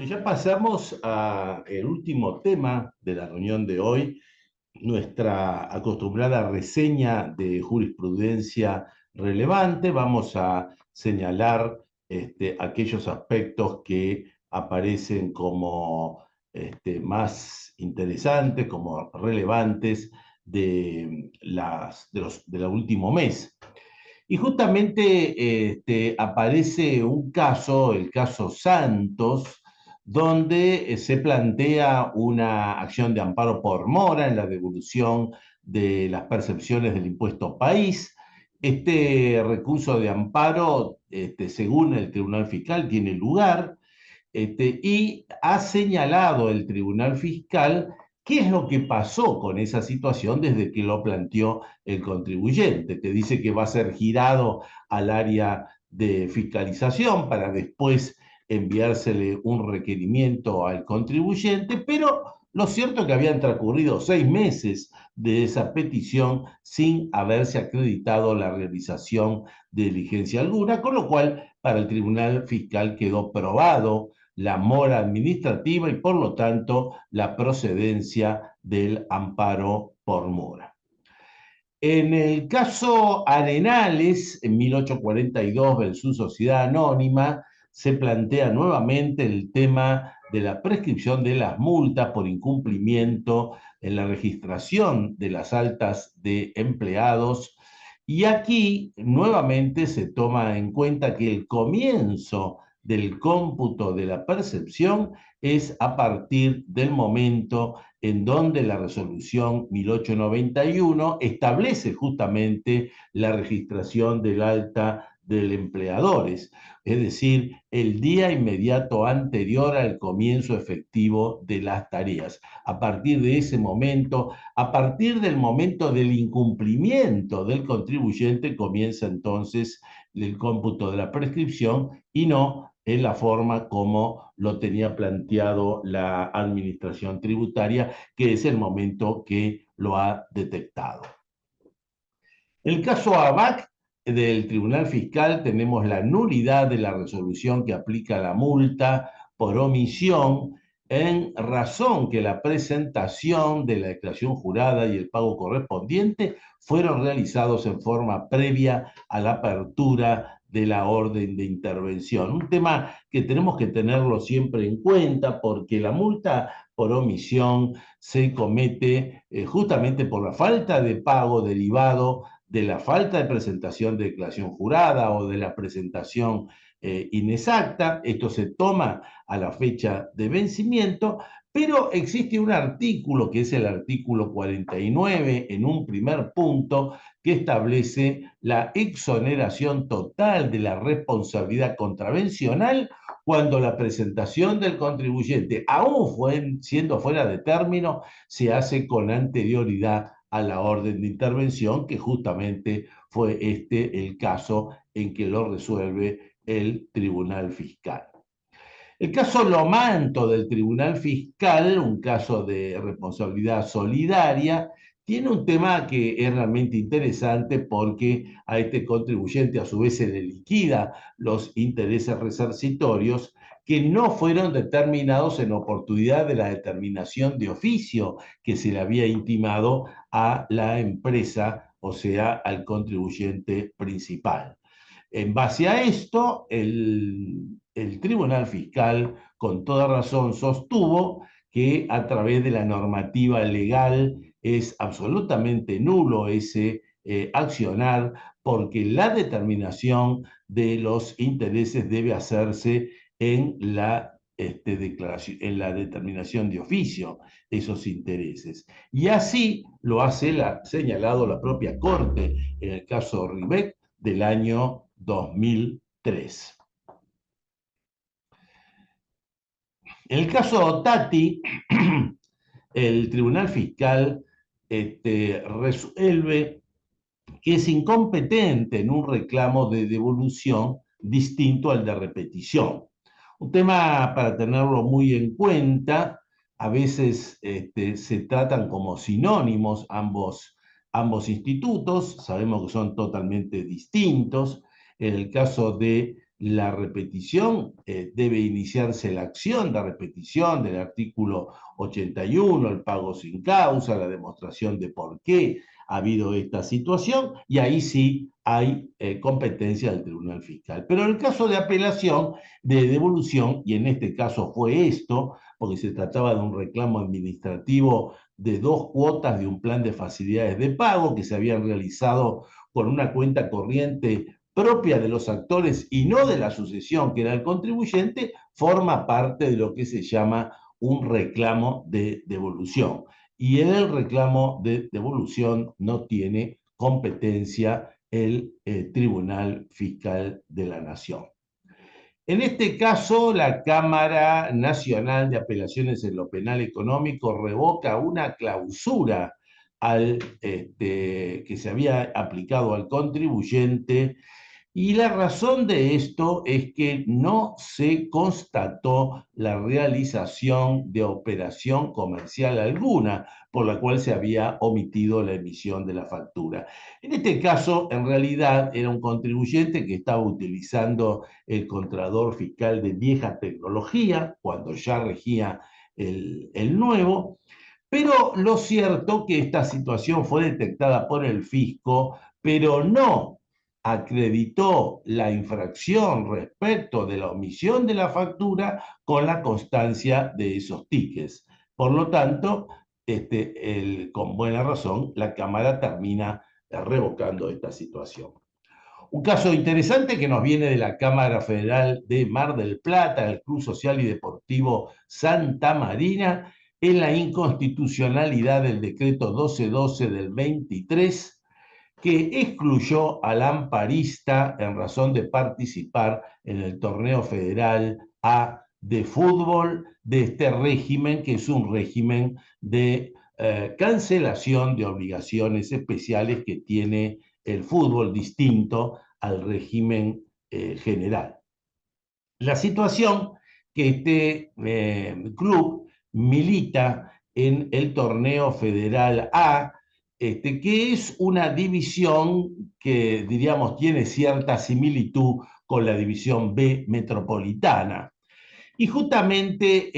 Ya pasamos al último tema de la reunión de hoy, nuestra acostumbrada reseña de jurisprudencia relevante. Vamos a señalar aquellos aspectos que aparecen como más interesantes, como relevantes del último mes. Y justamente aparece un caso, el caso Santos, donde se plantea una acción de amparo por mora en la devolución de las percepciones del impuesto país. Este recurso de amparo, según el Tribunal Fiscal, tiene lugar y ha señalado el Tribunal Fiscal qué es lo que pasó con esa situación desde que lo planteó el contribuyente, que dice que va a ser girado al área de fiscalización para después enviársele un requerimiento al contribuyente, pero lo cierto es que habían transcurrido 6 meses de esa petición sin haberse acreditado la realización de diligencia alguna, con lo cual para el Tribunal Fiscal quedó probado la mora administrativa y por lo tanto la procedencia del amparo por mora. En el caso Arenales, en 1842, versus Sociedad Anónima, se plantea nuevamente el tema de la prescripción de las multas por incumplimiento en la registración de las altas de empleados. Y aquí nuevamente se toma en cuenta que el comienzo del cómputo de la percepción es a partir del momento en donde la resolución 1891 establece justamente la registración del alta del empleadores, es decir, el día inmediato anterior al comienzo efectivo de las tareas. A partir de ese momento, a partir del momento del incumplimiento del contribuyente, comienza entonces el cómputo de la prescripción y no en la forma como lo tenía planteado la administración tributaria, que es el momento que lo ha detectado. El caso ABAC del Tribunal Fiscal tenemos la nulidad de la resolución que aplica la multa por omisión en razón que la presentación de la declaración jurada y el pago correspondiente fueron realizados en forma previa a la apertura de la orden de intervención. Un tema que tenemos que tenerlo siempre en cuenta porque la multa por omisión se comete justamente por la falta de pago derivado de la falta de presentación de declaración jurada o de la presentación inexacta. Esto se toma a la fecha de vencimiento, pero existe un artículo, que es el artículo 49, en un primer punto, que establece la exoneración total de la responsabilidad contravencional cuando la presentación del contribuyente, aún siendo fuera de término, se hace con anterioridad a la orden de intervención, que justamente fue el caso en que lo resuelve el Tribunal Fiscal. El caso Lomanto del Tribunal Fiscal, un caso de responsabilidad solidaria, tiene un tema que es realmente interesante porque a este contribuyente a su vez se le liquida los intereses resarcitorios que no fueron determinados en oportunidad de la determinación de oficio que se le había intimado a la empresa, o sea, al contribuyente principal. En base a esto, el Tribunal Fiscal, con toda razón, sostuvo que a través de la normativa legal es absolutamente nulo ese accionar porque la determinación de los intereses debe hacerse en en la determinación de oficio de esos intereses. Y así lo ha señalado la propia Corte en el caso Rivec del año 2003. En el caso Tati, el Tribunal Fiscal resuelve que es incompetente en un reclamo de devolución distinto al de repetición. Un tema para tenerlo muy en cuenta, a veces se tratan como sinónimos ambos institutos, sabemos que son totalmente distintos. En el caso de la repetición, debe iniciarse la acción de repetición del artículo 81, el pago sin causa, la demostración de por qué ha habido esta situación, y ahí sí hay competencia del Tribunal Fiscal. Pero en el caso de apelación, de devolución, y en este caso fue esto, porque se trataba de un reclamo administrativo de 2 cuotas de un plan de facilidades de pago que se habían realizado con una cuenta corriente propia de los actores y no de la sucesión, que era el contribuyente, forma parte de lo que se llama un reclamo de devolución. Y en el reclamo de devolución no tiene competencia el Tribunal Fiscal de la Nación. En este caso, la Cámara Nacional de Apelaciones en lo Penal Económico revoca una clausura que se había aplicado al contribuyente, y la razón de esto es que no se constató la realización de operación comercial alguna, por la cual se había omitido la emisión de la factura. En este caso, en realidad, era un contribuyente que estaba utilizando el contador fiscal de vieja tecnología, cuando ya regía el nuevo, pero lo cierto que esta situación fue detectada por el fisco, pero no acreditó la infracción respecto de la omisión de la factura con la constancia de esos tickets. Por lo tanto, con buena razón, la Cámara termina revocando esta situación. Un caso interesante que nos viene de la Cámara Federal de Mar del Plata, el Club Social y Deportivo Santa Marina, en la inconstitucionalidad del decreto 1212 del 23, que excluyó al amparista en razón de participar en el torneo federal A de fútbol de este régimen, que es un régimen de cancelación de obligaciones especiales que tiene el fútbol, distinto al régimen general. La situación que este club milita en el torneo federal A, que es una división que, diríamos, tiene cierta similitud con la división B metropolitana. Y justamente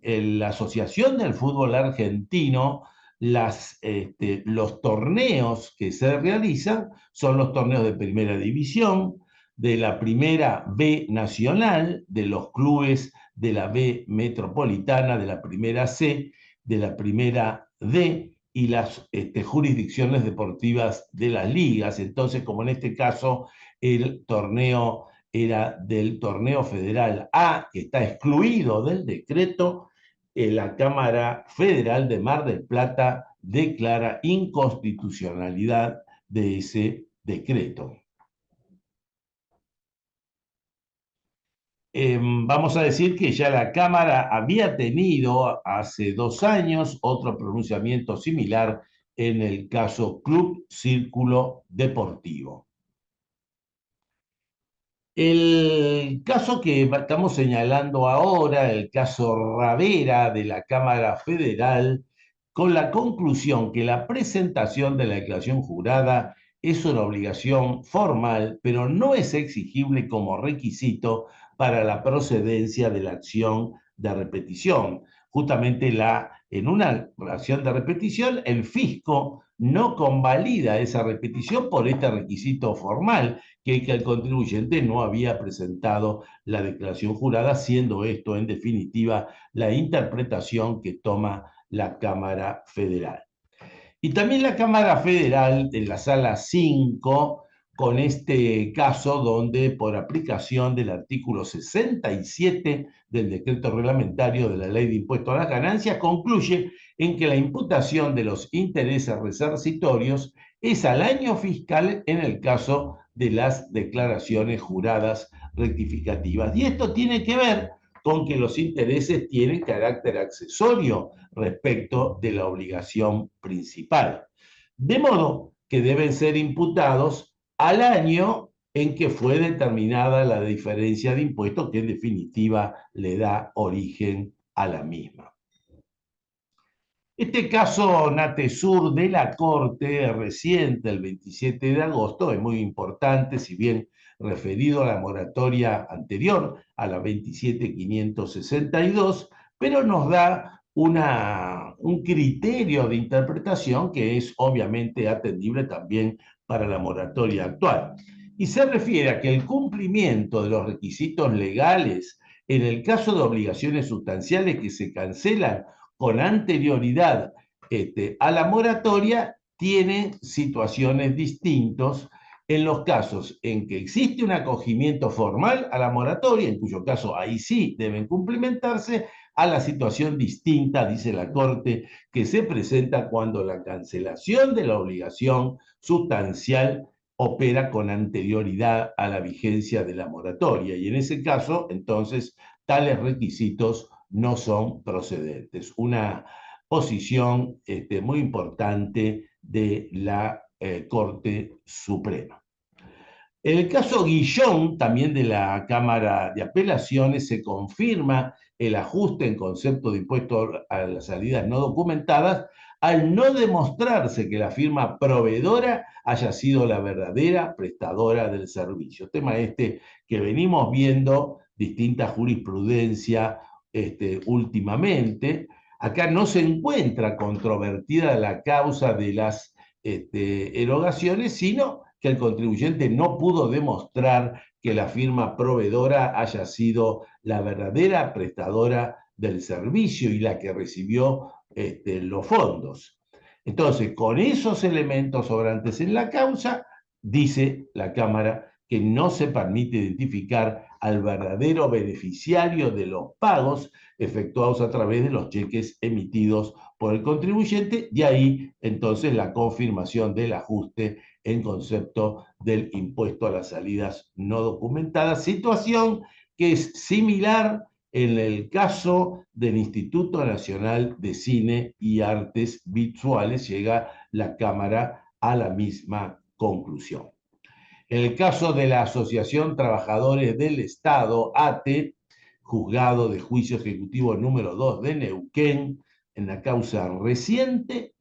la Asociación del Fútbol Argentino, los torneos que se realizan son los torneos de primera división, de la primera B nacional, de los clubes de la B metropolitana, de la primera C, de la primera D y las jurisdicciones deportivas de las ligas. Entonces, como en este caso, el torneo era del torneo federal A, que está excluido del decreto, la Cámara Federal de Mar del Plata declara inconstitucionalidad de ese decreto. Vamos a decir que ya la Cámara había tenido hace 2 años otro pronunciamiento similar en el caso Club Círculo Deportivo. El caso que estamos señalando ahora, el caso Ravera de la Cámara Federal, con la conclusión que la presentación de la declaración jurada es una obligación formal, pero no es exigible como requisito para la procedencia de la acción de repetición. Justamente en una acción de repetición, el fisco no convalida esa repetición por este requisito formal, que el contribuyente no había presentado la declaración jurada, siendo esto en definitiva la interpretación que toma la Cámara Federal. Y también la Cámara Federal en la sala 5, con este caso donde por aplicación del artículo 67 del decreto reglamentario de la Ley de Impuesto a las Ganancias, concluye en que la imputación de los intereses resarcitorios es al año fiscal en el caso de las declaraciones juradas rectificativas. Y esto tiene que ver con que los intereses tienen carácter accesorio respecto de la obligación principal. De modo que deben ser imputados al año en que fue determinada la diferencia de impuestos, que en definitiva le da origen a la misma. Este caso Natesur de la Corte reciente, el 27 de agosto, es muy importante, si bien referido a la moratoria anterior, a la 27.562, pero nos da un criterio de interpretación que es obviamente atendible también para la moratoria actual. Y se refiere a que el cumplimiento de los requisitos legales en el caso de obligaciones sustanciales que se cancelan con anterioridad a la moratoria tiene situaciones distintas en los casos en que existe un acogimiento formal a la moratoria, en cuyo caso ahí sí deben cumplimentarse, a la situación distinta, dice la Corte, que se presenta cuando la cancelación de la obligación sustancial opera con anterioridad a la vigencia de la moratoria. Y en ese caso, entonces, tales requisitos no son procedentes. Una posición muy importante de la Corte Suprema. En el caso Guillón, también de la Cámara de Apelaciones, se confirma el ajuste en concepto de impuesto a las salidas no documentadas al no demostrarse que la firma proveedora haya sido la verdadera prestadora del servicio. Tema este que venimos viendo distinta jurisprudencia últimamente. Acá no se encuentra controvertida la causa de las erogaciones, sino que el contribuyente no pudo demostrar que la firma proveedora haya sido la verdadera prestadora del servicio y la que recibió los fondos. Entonces, con esos elementos sobrantes en la causa, dice la Cámara que no se permite identificar al verdadero beneficiario de los pagos efectuados a través de los cheques emitidos por el contribuyente, y ahí entonces la confirmación del ajuste en concepto del impuesto a las salidas no documentadas, situación que es similar en el caso del Instituto Nacional de Cine y Artes Visuales. Llega la Cámara a la misma conclusión. En el caso de la Asociación Trabajadores del Estado, ATE, juzgado de juicio ejecutivo número 2 de Neuquén, en la causa reciente,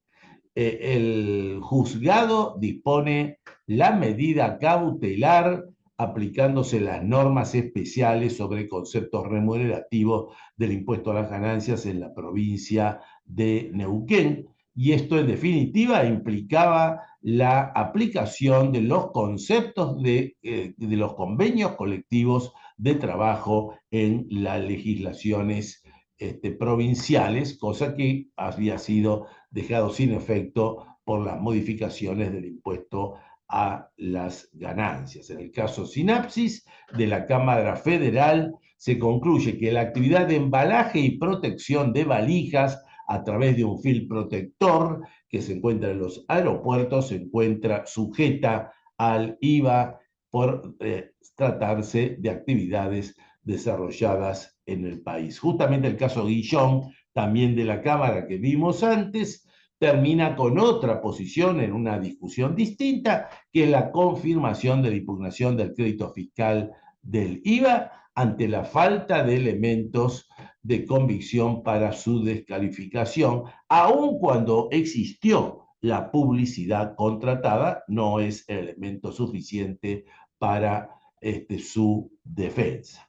el juzgado dispone la medida cautelar aplicándose las normas especiales sobre conceptos remunerativos del impuesto a las ganancias en la provincia de Neuquén. Y esto en definitiva implicaba la aplicación de los conceptos de los convenios colectivos de trabajo en las legislaciones provinciales, cosa que había sido dejado sin efecto por las modificaciones del impuesto a las ganancias. En el caso Sinapsis de la Cámara Federal se concluye que la actividad de embalaje y protección de valijas a través de un film protector que se encuentra en los aeropuertos se encuentra sujeta al IVA por tratarse de actividades desarrolladas en el país. Justamente el caso Guillón, también de la Cámara que vimos antes, termina con otra posición en una discusión distinta, que es la confirmación de la impugnación del crédito fiscal del IVA ante la falta de elementos de convicción para su descalificación, aun cuando existió la publicidad contratada, no es elemento suficiente para su defensa.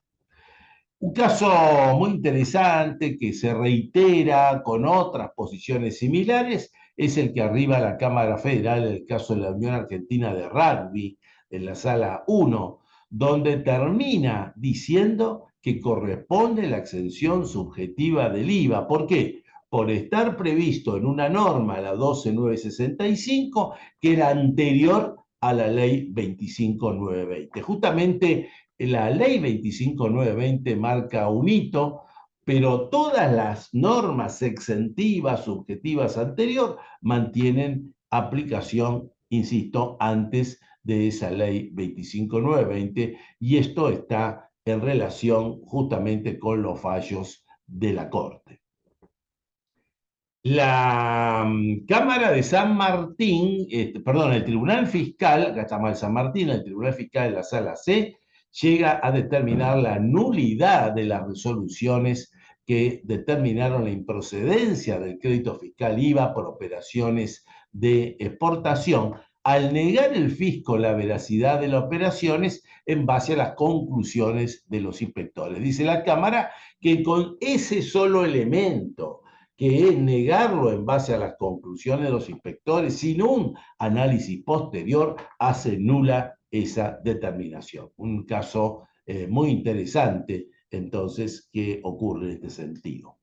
Un caso muy interesante que se reitera con otras posiciones similares es el que arriba a la Cámara Federal, el caso de la Unión Argentina de Rugby, en la Sala 1, donde termina diciendo que corresponde la exención subjetiva del IVA. ¿Por qué? Por estar previsto en una norma, la 12965, que era anterior a la ley 25920. Justamente la ley 25920 marca un hito, pero todas las normas exentivas, subjetivas anterior, mantienen aplicación, insisto, antes de esa ley 25920, y esto está en relación justamente con los fallos de la Corte. La Cámara de San Martín, perdón, el Tribunal Fiscal, acá estamos en San Martín, el Tribunal Fiscal de la Sala C, llega a determinar la nulidad de las resoluciones que determinaron la improcedencia del crédito fiscal IVA por operaciones de exportación, al negar el fisco la veracidad de las operaciones en base a las conclusiones de los inspectores. Dice la Cámara que con ese solo elemento, que es negarlo en base a las conclusiones de los inspectores, sin un análisis posterior, hace nula esa determinación. Un caso muy interesante, entonces, que ocurre en este sentido.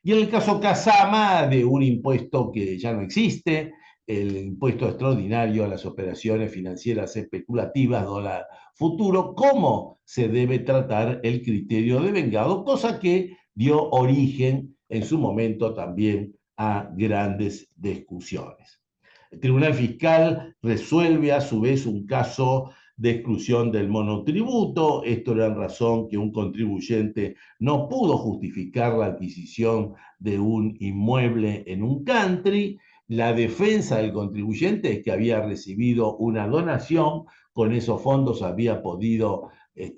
Y en el caso Casama, de un impuesto que ya no existe, el impuesto extraordinario a las operaciones financieras especulativas, dólar futuro, cómo se debe tratar el criterio de vengado, cosa que dio origen en su momento también a grandes discusiones. El Tribunal Fiscal resuelve a su vez un caso de exclusión del monotributo. Esto era en razón que un contribuyente no pudo justificar la adquisición de un inmueble en un country. La defensa del contribuyente es que había recibido una donación, con esos fondos había podido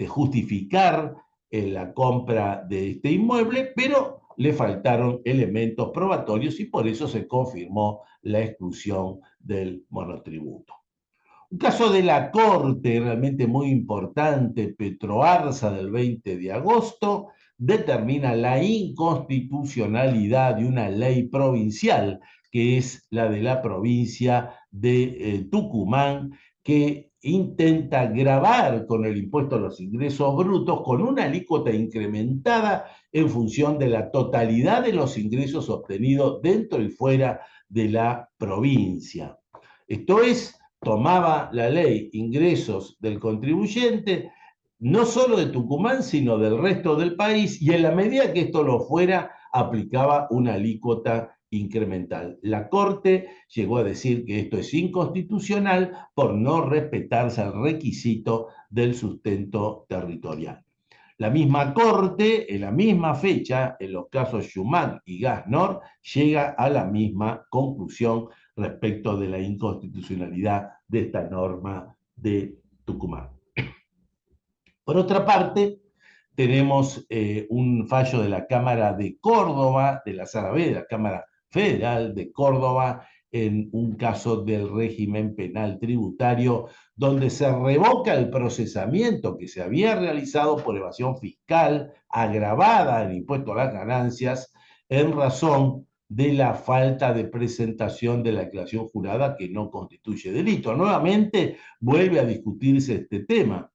justificar la compra de este inmueble, pero le faltaron elementos probatorios y por eso se confirmó la exclusión del monotributo. Un caso de la Corte realmente muy importante, Petroarza del 20 de agosto, determina la inconstitucionalidad de una ley provincial, que es la de la provincia de Tucumán, que intenta gravar con el impuesto a los ingresos brutos con una alícuota incrementada en función de la totalidad de los ingresos obtenidos dentro y fuera de la provincia. Esto es, tomaba la ley ingresos del contribuyente, no solo de Tucumán, sino del resto del país, y en la medida que esto lo fuera, aplicaba una alícuota incremental. La Corte llegó a decir que esto es inconstitucional por no respetarse el requisito del sustento territorial. La misma Corte, en la misma fecha, en los casos Schumann y Gas Nord, llega a la misma conclusión respecto de la inconstitucionalidad de esta norma de Tucumán. Por otra parte, tenemos un fallo de la Cámara de Córdoba, de la Sala B, de la Cámara Federal de Córdoba, en un caso del régimen penal tributario, donde se revoca el procesamiento que se había realizado por evasión fiscal agravada en impuesto a las ganancias en razón de la falta de presentación de la declaración jurada que no constituye delito. Nuevamente vuelve a discutirse este tema.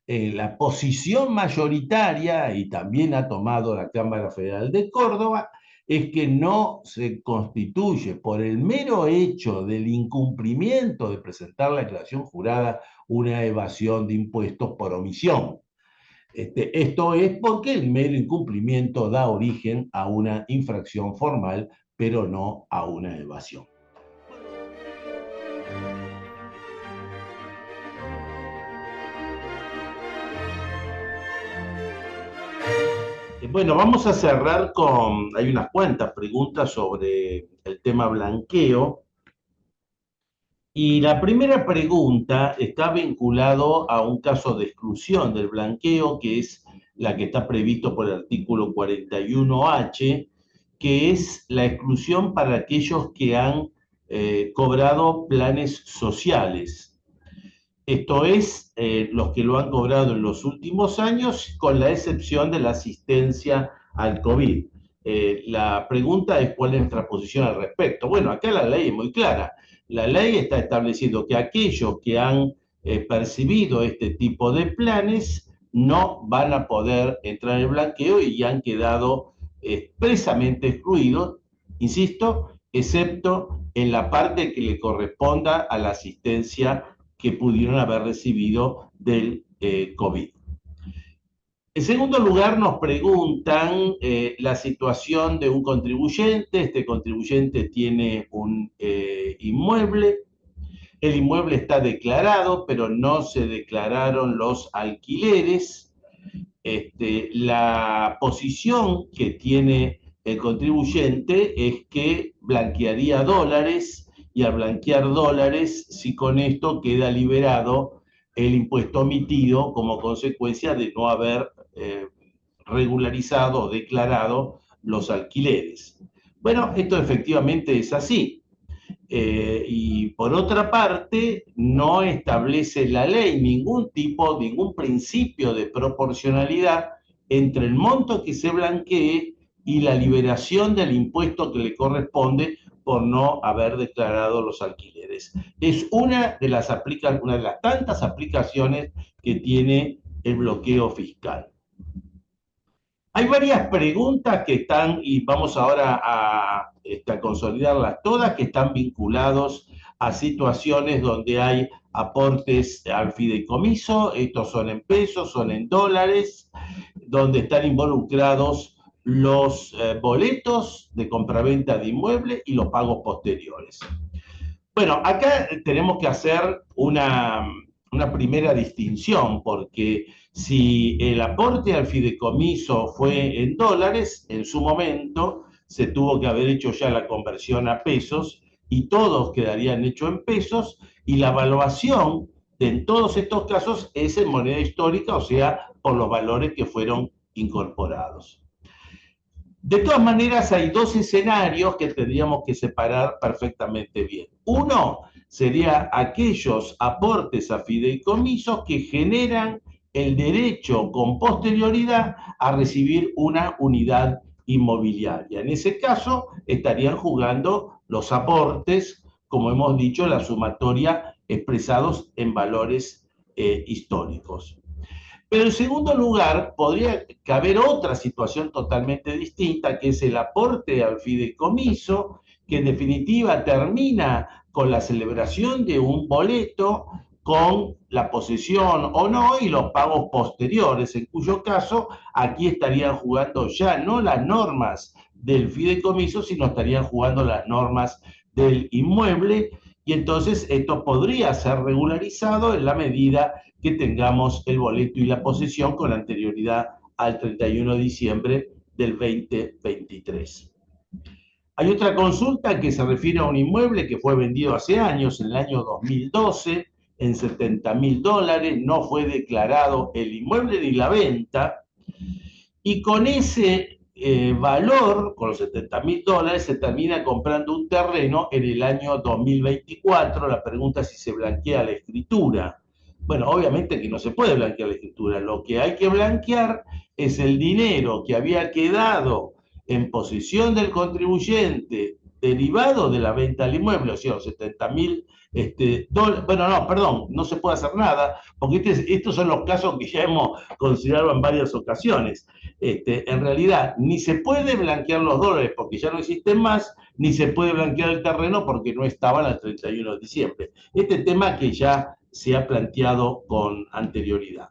La posición mayoritaria, y también ha tomado la Cámara Federal de Córdoba, es que no se constituye por el mero hecho del incumplimiento de presentar la declaración jurada una evasión de impuestos por omisión. Esto es porque el mero incumplimiento da origen a una infracción formal, pero no a una evasión. Bueno, vamos a cerrar con, hay unas cuantas preguntas sobre el tema blanqueo. Y la primera pregunta está vinculado a un caso de exclusión del blanqueo, que es la que está previsto por el artículo 41H, que es la exclusión para aquellos que han cobrado planes sociales. Esto es, los que lo han cobrado en los últimos años, con la excepción de la asistencia al COVID. La pregunta es cuál es nuestra posición al respecto. Bueno, acá la ley es muy clara. La ley está estableciendo que aquellos que han percibido este tipo de planes no van a poder entrar en el blanqueo y han quedado expresamente excluidos, insisto, excepto en la parte que le corresponda a la asistencia que pudieron haber recibido del COVID. En segundo lugar, nos preguntan la situación de un contribuyente. Este contribuyente tiene un inmueble. El inmueble está declarado, pero no se declararon los alquileres. La posición que tiene el contribuyente es que blanquearía dólares, y al blanquear dólares, si con esto queda liberado el impuesto omitido como consecuencia de no haber regularizado o declarado los alquileres. Bueno, esto efectivamente es así. Y por otra parte, no establece la ley ningún principio de proporcionalidad entre el monto que se blanquee y la liberación del impuesto que le corresponde por no haber declarado los alquileres. Es una de las tantas aplicaciones que tiene el bloqueo fiscal. Hay varias preguntas que están, y vamos ahora a consolidarlas todas, que están vinculados a situaciones donde hay aportes al fideicomiso, estos son en pesos, son en dólares, donde están involucrados los boletos de compraventa de inmueble y los pagos posteriores. Bueno, acá tenemos que hacer una primera distinción, porque si el aporte al fideicomiso fue en dólares, en su momento se tuvo que haber hecho ya la conversión a pesos y todos quedarían hechos en pesos y la evaluación en todos estos casos es en moneda histórica, o sea, por los valores que fueron incorporados. De todas maneras, hay dos escenarios que tendríamos que separar perfectamente bien. Uno sería aquellos aportes a fideicomisos que generan el derecho con posterioridad a recibir una unidad inmobiliaria. En ese caso, estarían jugando los aportes, como hemos dicho, la sumatoria expresados en valores históricos. Pero en segundo lugar, podría caber otra situación totalmente distinta, que es el aporte al fideicomiso, que en definitiva termina con la celebración de un boleto, con la posesión o no y los pagos posteriores, en cuyo caso aquí estarían jugando ya no las normas del fideicomiso, sino estarían jugando las normas del inmueble, y entonces esto podría ser regularizado en la medida que tengamos el boleto y la posesión con anterioridad al 31 de diciembre del 2023. Hay otra consulta que se refiere a un inmueble que fue vendido hace años, en el año 2012, en $70.000, no fue declarado el inmueble ni la venta, y con ese valor, con los $70.000, se termina comprando un terreno en el año 2024. La pregunta es si se blanquea la escritura. Bueno, obviamente que no se puede blanquear la escritura. Lo que hay que blanquear es el dinero que había quedado en posesión del contribuyente derivado de la venta del inmueble, o sea, los 70.000 bueno, no, perdón, no se puede hacer nada, porque estos son los casos que ya hemos considerado en varias ocasiones. En realidad, ni se puede blanquear los dólares porque ya no existen más, ni se puede blanquear el terreno porque no estaban al 31 de diciembre. Este tema que ya se ha planteado con anterioridad.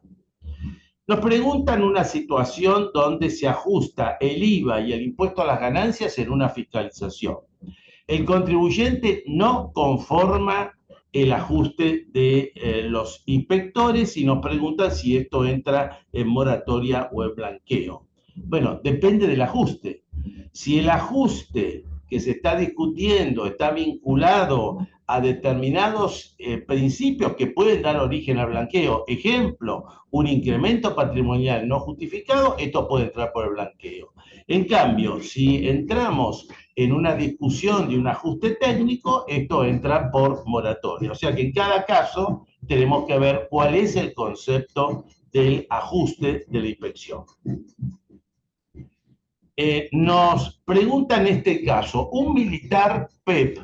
Nos preguntan una situación donde se ajusta el IVA y el impuesto a las ganancias en una fiscalización. El contribuyente no conforma el ajuste de los inspectores y nos preguntan si esto entra en moratoria o en blanqueo. Bueno, depende del ajuste. Si el ajuste que se está discutiendo está vinculado a determinados principios que pueden dar origen al blanqueo, ejemplo, un incremento patrimonial no justificado, esto puede entrar por el blanqueo. En cambio, si entramos en una discusión de un ajuste técnico, esto entra por moratoria. O sea que en cada caso tenemos que ver cuál es el concepto del ajuste de la inspección. Nos pregunta en este caso, un militar PEP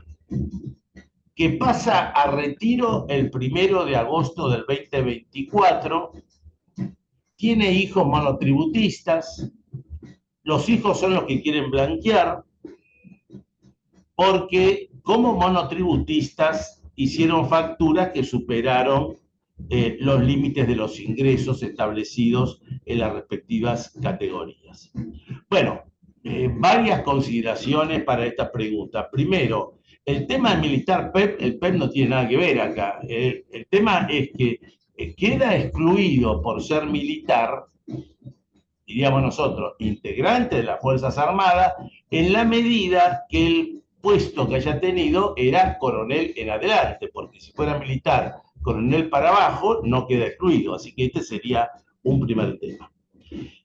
que pasa a retiro el 1 de agosto del 2024, tiene hijos monotributistas, los hijos son los que quieren blanquear, porque como monotributistas hicieron facturas que superaron los límites de los ingresos establecidos en las respectivas categorías. Bueno, varias consideraciones para esta pregunta. Primero, el tema del militar PEP, el PEP no tiene nada que ver acá. El tema es que queda excluido por ser militar, diríamos nosotros, integrante de las Fuerzas Armadas, en la medida que el puesto que haya tenido era coronel en adelante, porque si fuera militar, coronel para abajo, no queda excluido. Así que este sería un primer tema.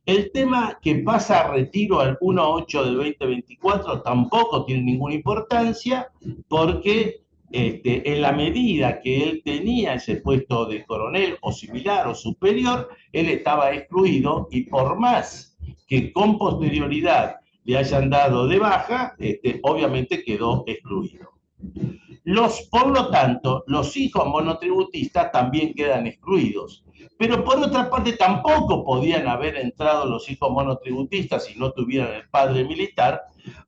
El tema que pasa a retiro al 1/8 del 2024 tampoco tiene ninguna importancia porque en la medida que él tenía ese puesto de coronel o similar o superior, él estaba excluido y por más que con posterioridad le hayan dado de baja, obviamente quedó excluido. Por lo tanto, los hijos monotributistas también quedan excluidos. Pero por otra parte, tampoco podían haber entrado los hijos monotributistas si no tuvieran el padre militar,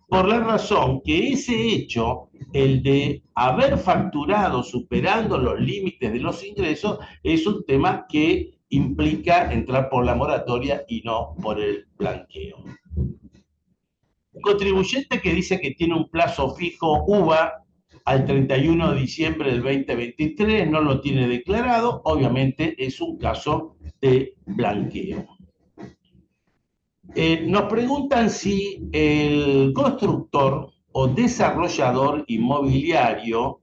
por la razón que ese hecho, el de haber facturado superando los límites de los ingresos, es un tema que implica entrar por la moratoria y no por el blanqueo. Un contribuyente que dice que tiene un plazo fijo UVA al 31 de diciembre del 2023, no lo tiene declarado, obviamente es un caso de blanqueo. Nos preguntan si el constructor o desarrollador inmobiliario,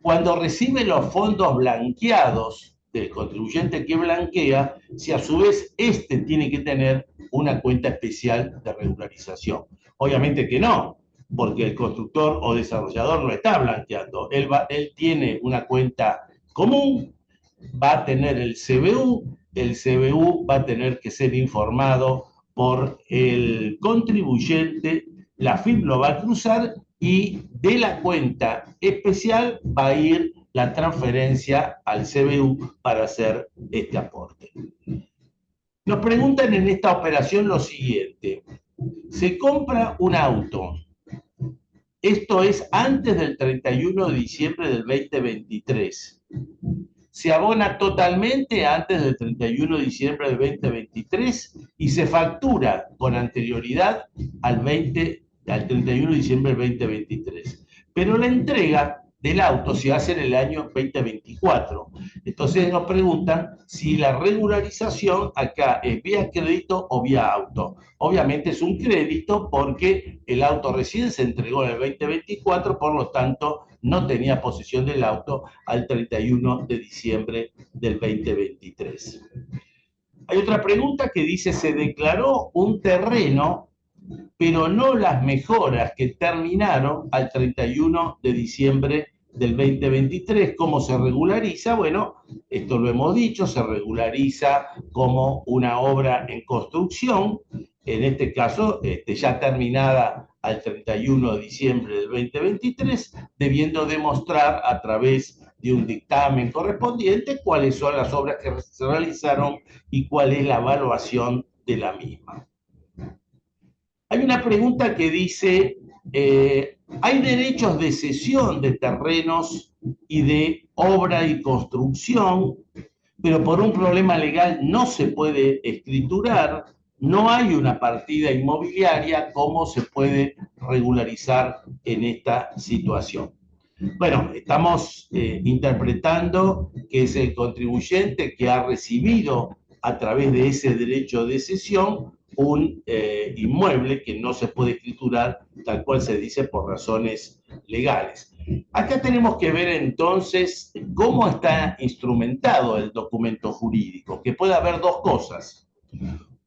cuando recibe los fondos blanqueados del contribuyente que blanquea, si a su vez este tiene que tener una cuenta especial de regularización. Obviamente que no, porque el constructor o desarrollador no está blanqueando. Él tiene una cuenta común, va a tener el CBU va a tener que ser informado por el contribuyente, la FIP lo va a cruzar y de la cuenta especial va a ir la transferencia al CBU para hacer este aporte. Nos preguntan en esta operación lo siguiente: se compra un auto, esto es antes del 31 de diciembre del 2023. Se abona totalmente antes del 31 de diciembre del 2023 y se factura con anterioridad al 31 de diciembre del 2023. Pero la entrega del auto se hace en el año 2024. Entonces nos preguntan si la regularización acá es vía crédito o vía auto. Obviamente es un crédito porque el auto recién se entregó en el 2024, por lo tanto no tenía posesión del auto al 31 de diciembre del 2023. Hay otra pregunta que dice, se declaró un terreno, pero no las mejoras que terminaron al 31 de diciembre del 2023. ¿Cómo se regulariza? Bueno, esto lo hemos dicho, se regulariza como una obra en construcción, en este caso ya terminada al 31 de diciembre del 2023, debiendo demostrar a través de un dictamen correspondiente cuáles son las obras que se realizaron y cuál es la evaluación de la misma. Hay una pregunta que dice, ¿hay derechos de cesión de terrenos y de obra y construcción, pero por un problema legal no se puede escriturar? No hay una partida inmobiliaria, ¿cómo se puede regularizar en esta situación? Bueno, estamos interpretando que es el contribuyente que ha recibido a través de ese derecho de cesión un inmueble que no se puede escriturar tal cual se dice por razones legales. Acá tenemos que ver entonces cómo está instrumentado el documento jurídico, que puede haber dos cosas.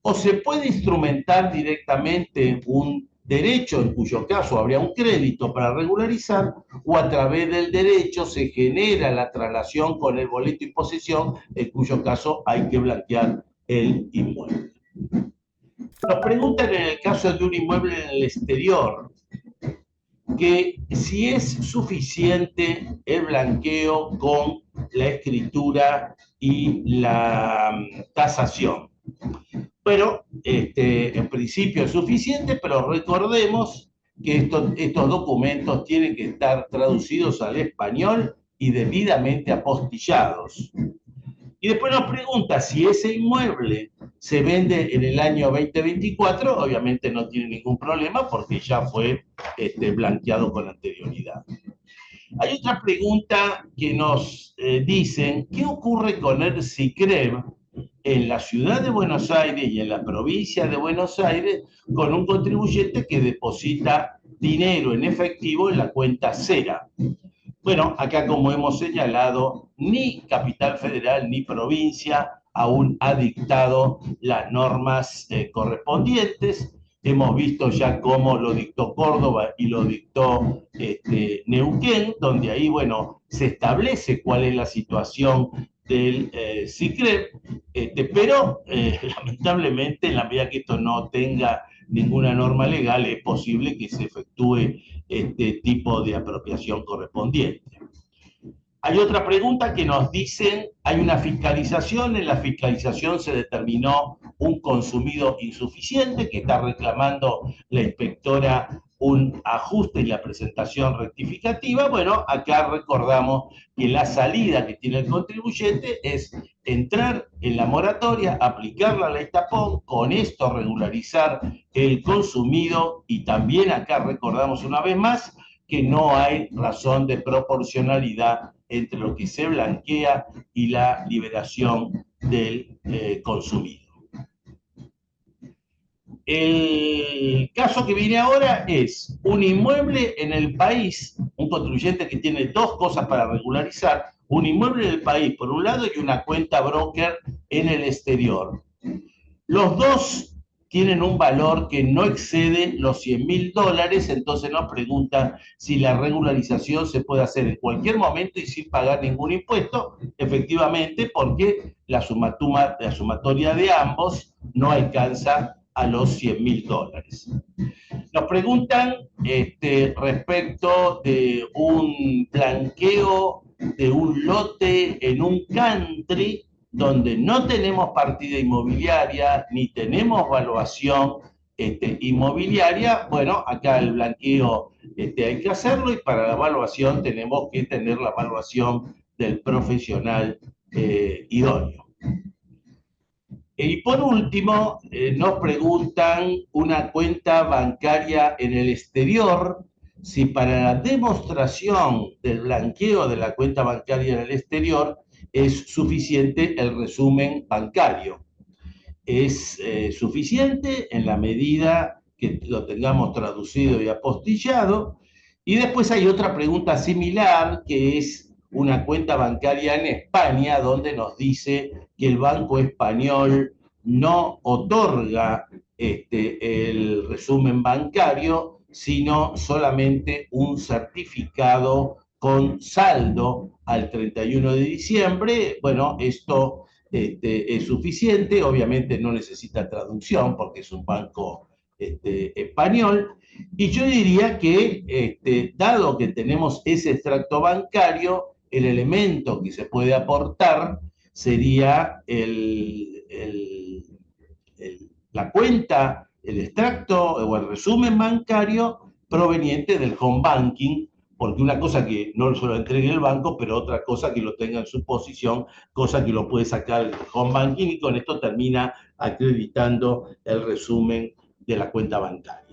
O se puede instrumentar directamente un derecho, en cuyo caso habría un crédito para regularizar, o a través del derecho se genera la traslación con el boleto y posesión, en cuyo caso hay que blanquear el inmueble. Nos preguntan en el caso de un inmueble en el exterior, que si es suficiente el blanqueo con la escritura y la tasación. Bueno, en principio es suficiente, pero recordemos que estos documentos tienen que estar traducidos al español y debidamente apostillados. Y después nos pregunta si ese inmueble se vende en el año 2024, obviamente no tiene ningún problema porque ya fue blanqueado con anterioridad. Hay otra pregunta que nos dicen, ¿qué ocurre con el SICREV en la ciudad de Buenos Aires y en la provincia de Buenos Aires con un contribuyente que deposita dinero en efectivo en la cuenta CERA? Bueno, acá como hemos señalado, ni Capital Federal ni provincia aún ha dictado las normas correspondientes. Hemos visto ya cómo lo dictó Córdoba y lo dictó Neuquén, donde ahí, bueno, se establece cuál es la situación del SICREP, pero lamentablemente, en la medida que esto no tenga ninguna norma legal, es posible que se efectúe este tipo de apropiación correspondiente. Hay otra pregunta que nos dicen, hay una fiscalización, en la fiscalización se determinó un consumido insuficiente, que está reclamando la inspectora un ajuste y la presentación rectificativa. Bueno, acá recordamos que la salida que tiene el contribuyente es entrar en la moratoria, aplicar la ley tapón, con esto regularizar el consumido, y también acá recordamos una vez más que no hay razón de proporcionalidad entre lo que se blanquea y la liberación del consumido. El caso que viene ahora es un inmueble en el país, un contribuyente que tiene dos cosas para regularizar, un inmueble en el país por un lado y una cuenta broker en el exterior. Los dos tienen un valor que no excede los $100.000, entonces nos preguntan si la regularización se puede hacer en cualquier momento y sin pagar ningún impuesto. Efectivamente, porque la sumatoria de ambos no alcanza a los $100.000. Nos preguntan respecto de un blanqueo de un lote en un country donde no tenemos partida inmobiliaria ni tenemos valuación inmobiliaria. Bueno, acá el blanqueo hay que hacerlo, y para la evaluación tenemos que tener la evaluación del profesional idóneo. Y por último, nos preguntan una cuenta bancaria en el exterior, si para la demostración del blanqueo de la cuenta bancaria en el exterior es suficiente el resumen bancario. Es suficiente en la medida que lo tengamos traducido y apostillado. Y después hay otra pregunta similar, que es una cuenta bancaria en España, donde nos dice que el Banco Español no otorga el resumen bancario, sino solamente un certificado con saldo al 31 de diciembre. Bueno, esto es suficiente, obviamente no necesita traducción porque es un banco español. Y yo diría que, dado que tenemos ese extracto bancario, el elemento que se puede aportar sería la cuenta, el extracto o el resumen bancario proveniente del home banking, porque una cosa que no se lo entregue el banco, pero otra cosa que lo tenga en su posición, cosa que lo puede sacar el home banking, y con esto termina acreditando el resumen de la cuenta bancaria.